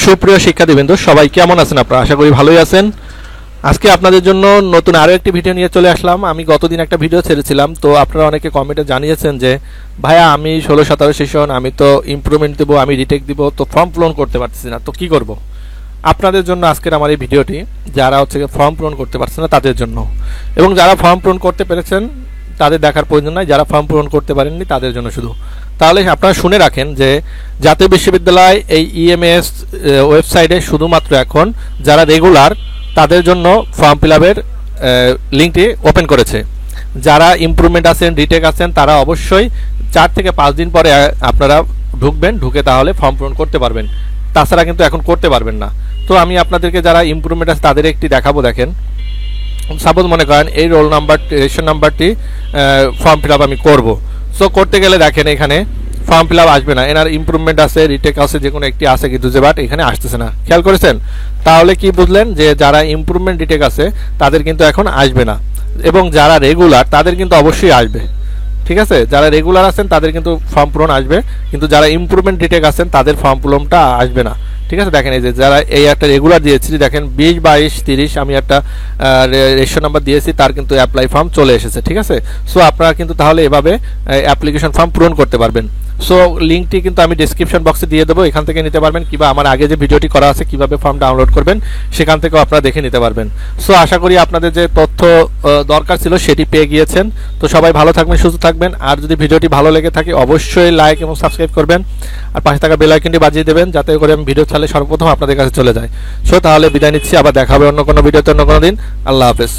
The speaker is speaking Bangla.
সুপ্রিয় শিক্ষার্থীবৃন্দ সবাই কেমন আছেন আপনারা? আশা করি ভালোই আছেন। আজকে আপনাদের জন্য নতুন আরও একটি ভিডিও নিয়ে চলে আসলাম। আমি গতদিন একটা ভিডিও ছেড়েছিলাম, তো আপনারা অনেকে কমেন্টে জানিয়েছেন যে ভাইয়া আমি 16-17 সেশন, আমি তো ইমপ্রুভমেন্ট দেবো, আমি রিটেক দিব, তো ফর্ম পূরণ করতে পারতেছি না, তো কি করব? আপনাদের জন্য আজকের আমার এই ভিডিওটি, যারা হচ্ছে ফর্ম পূরণ করতে পারছে না তাদের জন্য, এবং যারা ফর্ম পূরণ করতে পেরেছেন তাদের দেখার প্রয়োজন নাই, যারা ফর্ম পূরণ করতে পারেননি তাদের জন্য শুধু। তাহলে আপনারা শুনে রাখেন যে জাতীয় বিশ্ববিদ্যালয় এই ইএমএস ওয়েবসাইটে শুধুমাত্র এখন যারা রেগুলার তাদের জন্য ফর্ম ফিল আপের লিঙ্কটি ওপেন করেছে। যারা ইমপ্রুভমেন্ট আছেন, রিটেক আছেন, তারা অবশ্যই 4 থেকে 5 দিন পরে আপনারা ঢুকবেন, ঢুকে তাহলে ফর্ম পূরণ করতে পারবেন। তাছাড়া কিন্তু এখন করতে পারবেন না। তো আমি আপনাদেরকে যারা ইমপ্রুভমেন্ট আছে তাদের একটি দেখাবো। দেখেন, সাপোজ মনে করেন এই রোল নাম্বার রেশন নাম্বারটি ফর্ম ফিল আপ আমি করবো। সো করতে গেলে দেখেন এখানে ফর্ম ফিল আপ আসবে না, এনার ইমপ্রুভমেন্ট আছে, রিটেক আছে, যে কোনো একটি আছে, কিন্তু যে বাট এখানে আসতেছে না। খেয়াল করেছেন? তাহলে কি বুঝলেন যে যারা ইমপ্রুভমেন্ট রিটেক আছে তাদের কিন্তু এখন আসবে না, এবং যারা রেগুলার তাদের কিন্তু অবশ্যই আসবে। ঠিক আছে, যারা রেগুলার আছেন তাদের কিন্তু ফর্ম পূরণ আসবে, কিন্তু যারা ইমপ্রুভমেন্ট রিটেক আছেন তাদের ফর্ম পূরণটা আসবে না। ঠিক আছে, দেখেন এই যে যারা এই একটা রেগুলার দিয়েছি, দেখেন 20, 22, 30 আমি একটা রেশন নাম্বার দিয়েছি, তার কিন্তু অ্যাপ্লাই ফর্ম চলে এসেছে। ঠিক আছে, সো আপনারা কিন্তু তাহলে এভাবে অ্যাপ্লিকেশন ফর্ম পূরণ করতে পারবেন। সো লিঙ্কটি কিন্তু আমি ডিসক্রিপশন বক্সে দিয়ে দেবো, এখান থেকে নিতে পারবেন, কিংবা আমার আগে যে ভিডিওটি করা আছে কিভাবে ফর্ম ডাউনলোড করবেন সেখান থেকেও আপনারা দেখে নিতে পারবেন। সো আশা করি আপনাদের যে তথ্য দরকার ছিল সেটি পেয়ে গিয়েছেন। তো সবাই ভালো থাকবেন, সুস্থ থাকবেন। আর যদি ভিডিওটি ভালো লেগে থাকে অবশ্যই লাইক এবং সাবস্ক্রাইব করবেন, আর পাশে থাকা বেল আইকনটি বাজিয়ে দেবেন, যাতে করে আমি ভিডিও ছাড়লে সর্বপ্রথম আপনাদের কাছে চলে যায়। সো তাহলে বিদায় নিচ্ছি, আবার দেখা হবে অন্য কোনো ভিডিওতে অন্য কোনো দিন। আল্লাহ হাফেজ।